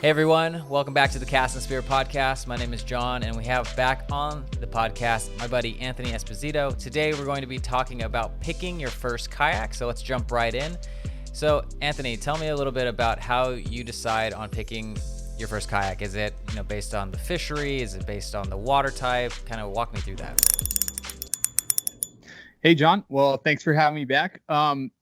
Hey everyone, welcome back to the Cast and Spear podcast. My name is John, and we have back on the podcast my buddy Anthony Esposito. Today we're going to be talking about picking your first kayak, so let's jump right in. So Anthony, tell me a little bit about how you decide on picking your first kayak. Is it based on the fishery? Is it based on the water type? Kind of walk me through that. Hey John, well thanks for having me back.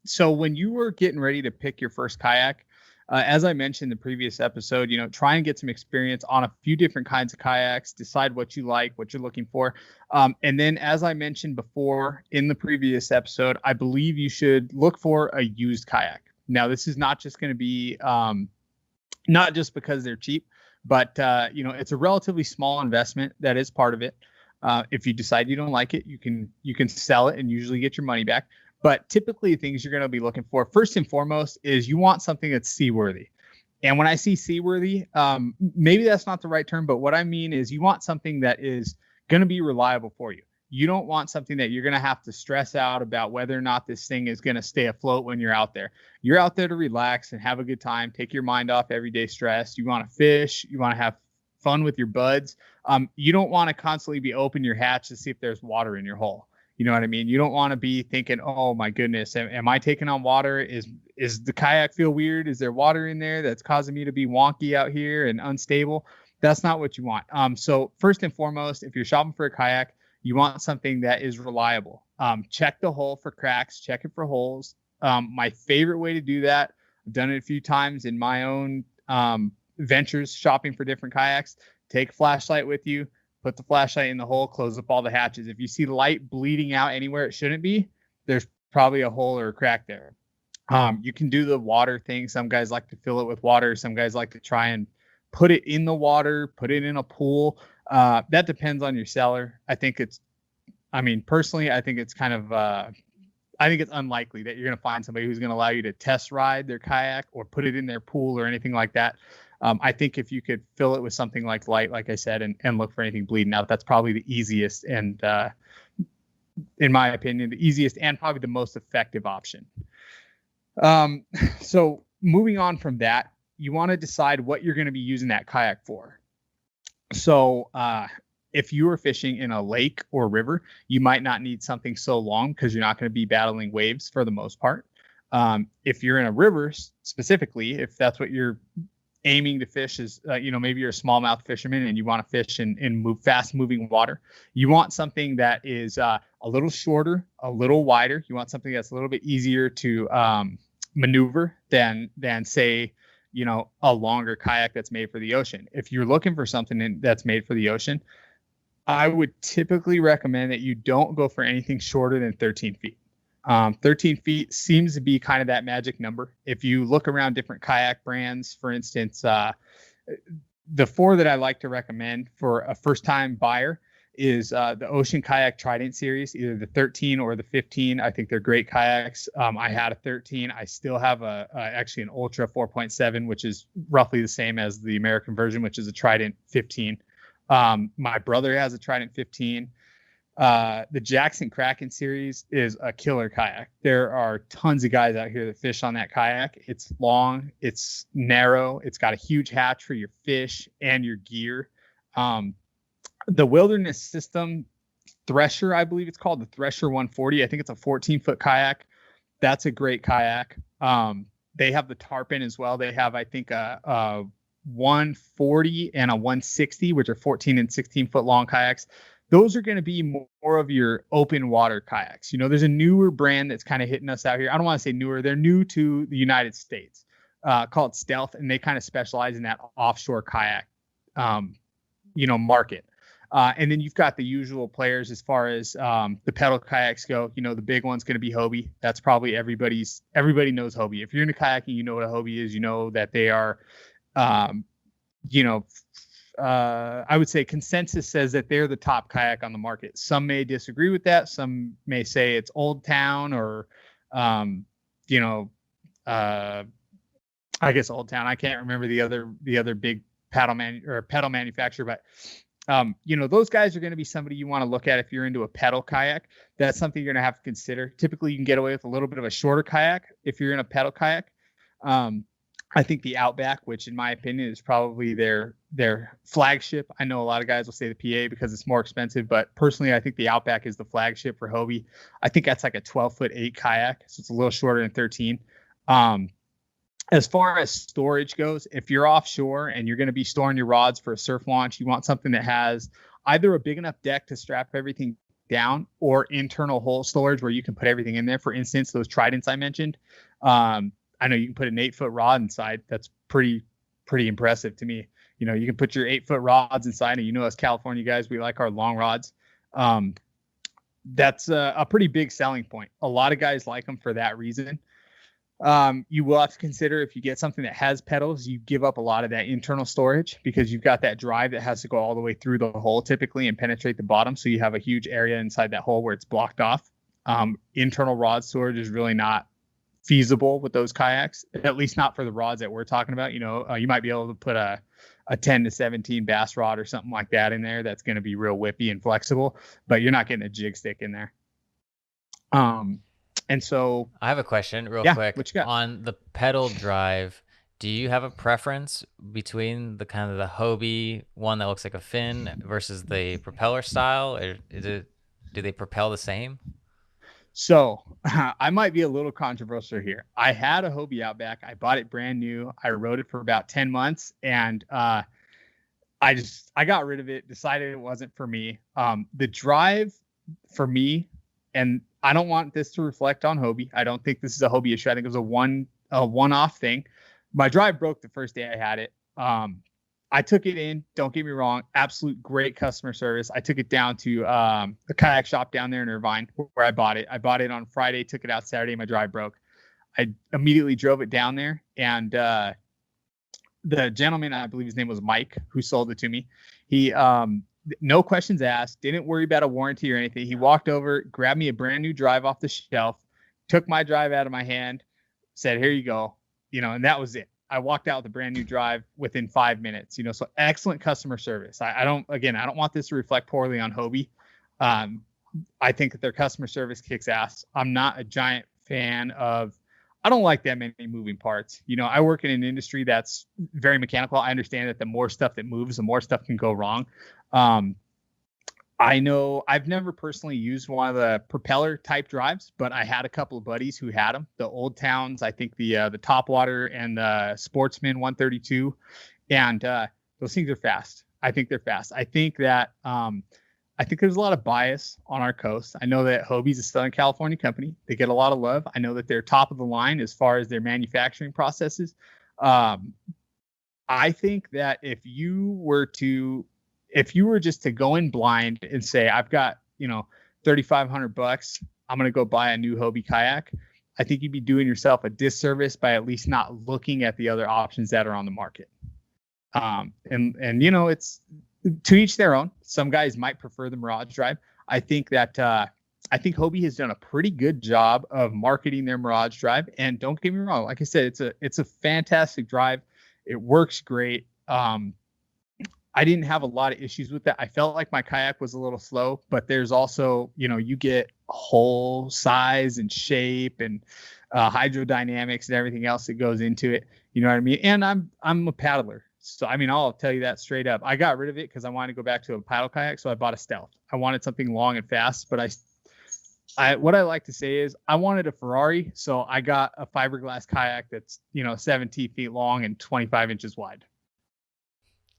So when you were getting ready to pick your first kayak, as I mentioned in the previous episode, try and get some experience on a few different kinds of kayaks, decide what you like, what you're looking for. And then, as I mentioned before in the previous episode, I believe you should look for a used kayak. Now, this is not just going to be, not just because they're cheap, but, it's a relatively small investment. That is part of it. If you decide you don't like it, you can sell it and usually get your money back. But typically things you're going to be looking for, first and foremost, is you want something that's seaworthy. And when I see seaworthy, maybe that's not the right term, but what I mean is you want something that is going to be reliable for you. You don't want something that you're going to have to stress out about whether or not this thing is going to stay afloat when you're out there. You're out there to relax and have a good time, take your mind off everyday stress. You want to fish, you want to have fun with your buds. You don't want to constantly be open your hatch to see if there's water in your hole. You know what I mean? You don't want to be thinking, oh my goodness, am I taking on water? Is the kayak feel weird? Is there water in there that's causing me to be wonky out here and unstable? That's not what you want. So first and foremost, if you're shopping for a kayak, you want something that is reliable. Check the hull for cracks, check it for holes. My favorite way to do that, I've done it a few times in my own ventures shopping for different kayaks. Take a flashlight with you. Put the flashlight in the hole, close up all the hatches. If you see light bleeding out anywhere it shouldn't be, there's probably a hole or a crack there. You can do the water thing. Some guys like to fill it with water. Some guys like to try and put it in the water, put it in a pool. That depends on your seller. Personally, I think it's kind of, I think it's unlikely that you're going to find somebody who's going to allow you to test ride their kayak or put it in their pool or anything like that. I think if you could fill it with something like light, like I said, and look for anything bleeding out, that's probably the easiest and, in my opinion, the easiest and probably the most effective option. So moving on from that, you want to decide what you're going to be using that kayak for. So if you are fishing in a lake or river, you might not need something so long because you're not going to be battling waves for the most part. If you're in a river specifically, if that's what you're aiming to fish is, maybe you're a smallmouth fisherman and you want to fish in fast moving water. You want something that is a little shorter, a little wider. You want something that's a little bit easier to maneuver than say, a longer kayak that's made for the ocean. If you're looking for something that's made for the ocean, I would typically recommend that you don't go for anything shorter than 13 feet. 13 feet seems to be kind of that magic number. If you look around different kayak brands, for instance, the four that I like to recommend for a first-time buyer is the Ocean Kayak Trident series, either the 13 or the 15. I think they're great kayaks. I had a 13. I still have actually an Ultra 4.7, which is roughly the same as the American version, which is a Trident 15. My brother has a Trident 15. The Jackson Kraken series is a killer kayak. There are tons of guys out here that fish on that kayak. It's long, it's narrow, it's got a huge hatch for your fish and your gear. The Wilderness System Thresher, I believe it's called the Thresher 140. I think it's a 14-foot kayak. That's a great kayak. They have the tarpon as well. They have, I think, a 140 and a 160, which are 14 and 16-foot long kayaks. Those are going to be more of your open water kayaks. There's a newer brand that's kind of hitting us out here. I don't want to say newer. They're new to the United States, called Stealth, and they kind of specialize in that offshore kayak, market. And then you've got the usual players as far as the pedal kayaks go. The big one's going to be Hobie. That's probably everybody knows Hobie. If you're into kayaking, you know what a Hobie is. You know that they are, I would say consensus says that they're the top kayak on the market. Some may disagree with that. Some may say it's Old Town or, I guess Old Town. I can't remember the other big pedal manufacturer, but those guys are going to be somebody you want to look at if you're into a pedal kayak. That's something you're going to have to consider. Typically, you can get away with a little bit of a shorter kayak if you're in a pedal kayak. I think the Outback, which in my opinion is probably their flagship. I know a lot of guys will say the PA because it's more expensive, but personally, I think the Outback is the flagship for Hobie. I think that's like a 12'8" kayak, so it's a little shorter than 13. As far as storage goes, if you're offshore and you're going to be storing your rods for a surf launch, you want something that has either a big enough deck to strap everything down or internal hole storage where you can put everything in there. For instance, those tridents I mentioned. I know you can put an 8-foot rod inside. That's pretty impressive to me. You know, you can put your 8-foot rods inside, and as California guys, we like our long rods. That's a pretty big selling point. A lot of guys like them for that reason. You will have to consider if you get something that has pedals, you give up a lot of that internal storage because you've got that drive that has to go all the way through the hole typically and penetrate the bottom. So you have a huge area inside that hole where it's blocked off. Internal rod storage is really not feasible with those kayaks, at least not for the rods that we're talking about. You might be able to put a 10 to 17 bass rod or something like that in there. That's going to be real whippy and flexible, but you're not getting a jig stick in there. And so I have a question real quick. What you got? On the pedal drive, do you have a preference between the kind of the Hobie one that looks like a fin versus the propeller style? Or do they propel the same? So I might be a little controversial here. I had a Hobie Outback. I bought it brand new. I rode it for about 10 months and I got rid of it, decided it wasn't for me. The drive for me, and I don't want this to reflect on Hobie. I don't think this is a Hobie issue. I think it was a one-off thing. My drive broke the first day I had it. I took it in. Don't get me wrong. Absolute great customer service. I took it down to the kayak shop down there in Irvine where I bought it. I bought it on Friday, took it out Saturday. My drive broke. I immediately drove it down there. And the gentleman, I believe his name was Mike, who sold it to me. He, no questions asked, didn't worry about a warranty or anything. He walked over, grabbed me a brand new drive off the shelf, took my drive out of my hand, said, "Here you go." And that was it. I walked out with a brand new drive within 5 minutes, so excellent customer service. I don't want this to reflect poorly on Hobie. I think that their customer service kicks ass. I'm not a giant fan of, I don't like that many moving parts. I work in an industry that's very mechanical. I understand that the more stuff that moves, the more stuff can go wrong. I know I've never personally used one of the propeller type drives, but I had a couple of buddies who had them. The Old Towns, I think the Topwater and the Sportsman 132, and those things are fast. I think they're fast. I think that I think there's a lot of bias on our coast. I know that Hobie's a Southern California company. They get a lot of love. I know that they're top of the line as far as their manufacturing processes. I think that if you were just to go in blind and say, I've got, $3,500, I'm going to go buy a new Hobie kayak, I think you'd be doing yourself a disservice by at least not looking at the other options that are on the market. It's to each their own. Some guys might prefer the Mirage drive. I think Hobie has done a pretty good job of marketing their Mirage drive. And don't get me wrong, like I said, it's a fantastic drive. It works great. I didn't have a lot of issues with that. I felt like my kayak was a little slow, but there's also, you get hole size and shape and hydrodynamics and everything else that goes into it. You know what I mean? And I'm a paddler. So, I'll tell you that straight up. I got rid of it because I wanted to go back to a paddle kayak. So I bought a Stealth. I wanted something long and fast, but what I like to say is I wanted a Ferrari. So I got a fiberglass kayak that's, 17 feet long and 25 inches wide.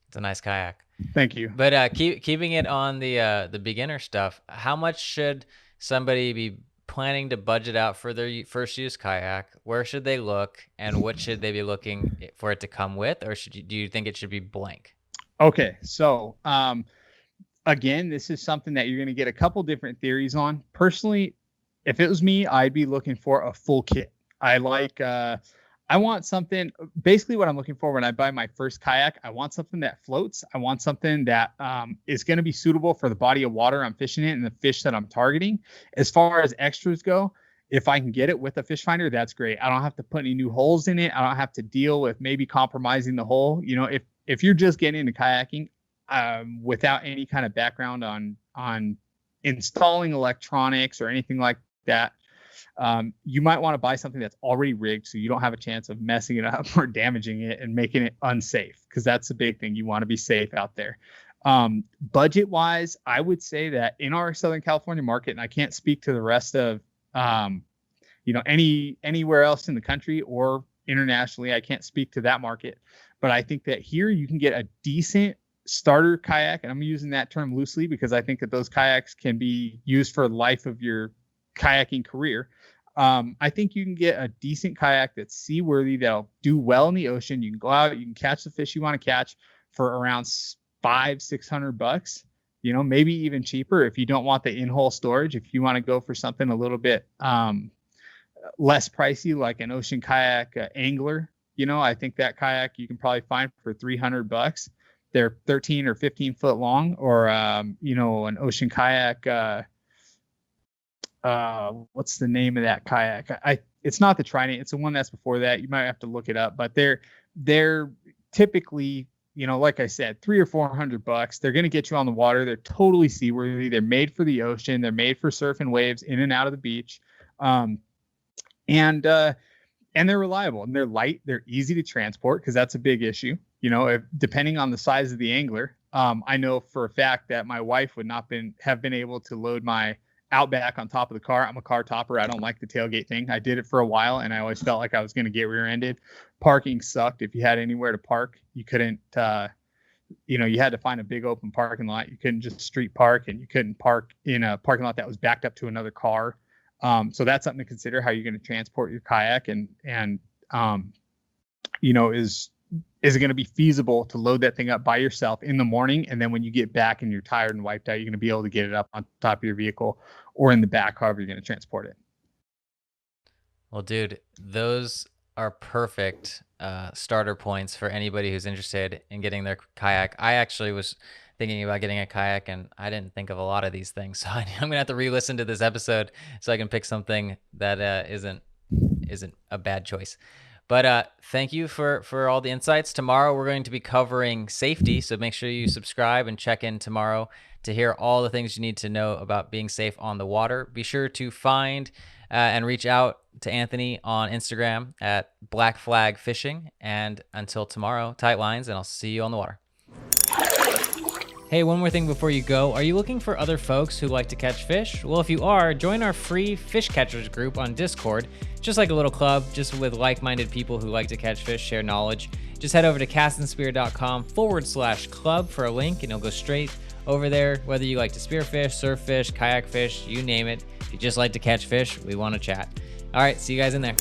It's a nice kayak. Thank you. But keeping it on the beginner stuff, how much should somebody be planning to budget out for their first use kayak? Where should they look, and what should they be looking for it to come with, or do you think it should be blank? Okay, so again, this is something that you're going to get a couple different theories on. Personally, if it was me, I'd be looking for a full kit. I want something, basically what I'm looking for when I buy my first kayak, I want something that floats. I want something that is going to be suitable for the body of water I'm fishing in and the fish that I'm targeting. As far as extras go, if I can get it with a fish finder, that's great. I don't have to put any new holes in it. I don't have to deal with maybe compromising the hole. If you're just getting into kayaking without any kind of background on installing electronics or anything like that, You might want to buy something that's already rigged so you don't have a chance of messing it up or damaging it and making it unsafe, because that's the big thing. You want to be safe out there. Budget wise, I would say that in our Southern California market, and I can't speak to the rest of anywhere else in the country or internationally, I can't speak to that market, but I think that here you can get a decent starter kayak, and I'm using that term loosely because I think that those kayaks can be used for the life of your kayaking career. I think you can get a decent kayak that's seaworthy, that'll do well in the ocean. You can go out, you can catch the fish you want to catch for around $500-600, maybe even cheaper if you don't want the in-hole storage. If you want to go for something a little bit less pricey, like an ocean kayak angler, I think that kayak you can probably find for $300. They're 13 or 15 foot long, or an ocean kayak. What's the name of that kayak? It's not the Trident. It's the one that's before that. You might have to look it up, but they're typically, like I said, $300 or $400. They're going to get you on the water. They're totally seaworthy. They're made for the ocean. They're made for surfing waves in and out of the beach. And they're reliable, and they're light. They're easy to transport, because that's a big issue. Depending on the size of the angler, I know for a fact that my wife would not have been able to load my Outback on top of the car. I'm a car topper. I don't like the tailgate thing. I did it for a while, and I always felt like I was going to get rear-ended. Parking sucked. If you had anywhere to park, you couldn't. You had to find a big open parking lot. You couldn't just street park, and you couldn't park in a parking lot that was backed up to another car. So that's something to consider, how you're going to transport your kayak, and is it going to be feasible to load that thing up by yourself in the morning, and then when you get back and you're tired and wiped out, you're going to be able to get it up on top of your vehicle or in the back, however you're going to transport it. Well, dude, those are perfect starter points for anybody who's interested in getting their kayak. I actually was thinking about getting a kayak, and I didn't think of a lot of these things. So I'm going to have to re-listen to this episode so I can pick something that isn't a bad choice. But thank you for all the insights. Tomorrow we're going to be covering safety, so make sure you subscribe and check in tomorrow to hear all the things you need to know about being safe on the water. Be sure to find and reach out to Anthony on Instagram at Black Flag Fishing. And until tomorrow, tight lines, and I'll see you on the water. Hey, one more thing before you go. Are you looking for other folks who like to catch fish? Well, if you are, join our free fish catchers group on Discord. Just like a little club, just with like-minded people who like to catch fish, share knowledge. Just head over to castandspear.com/club for a link, and you'll go straight over there. Whether you like to spearfish, surf fish, kayak fish, you name it. If you just like to catch fish, we want to chat. All right, see you guys in there.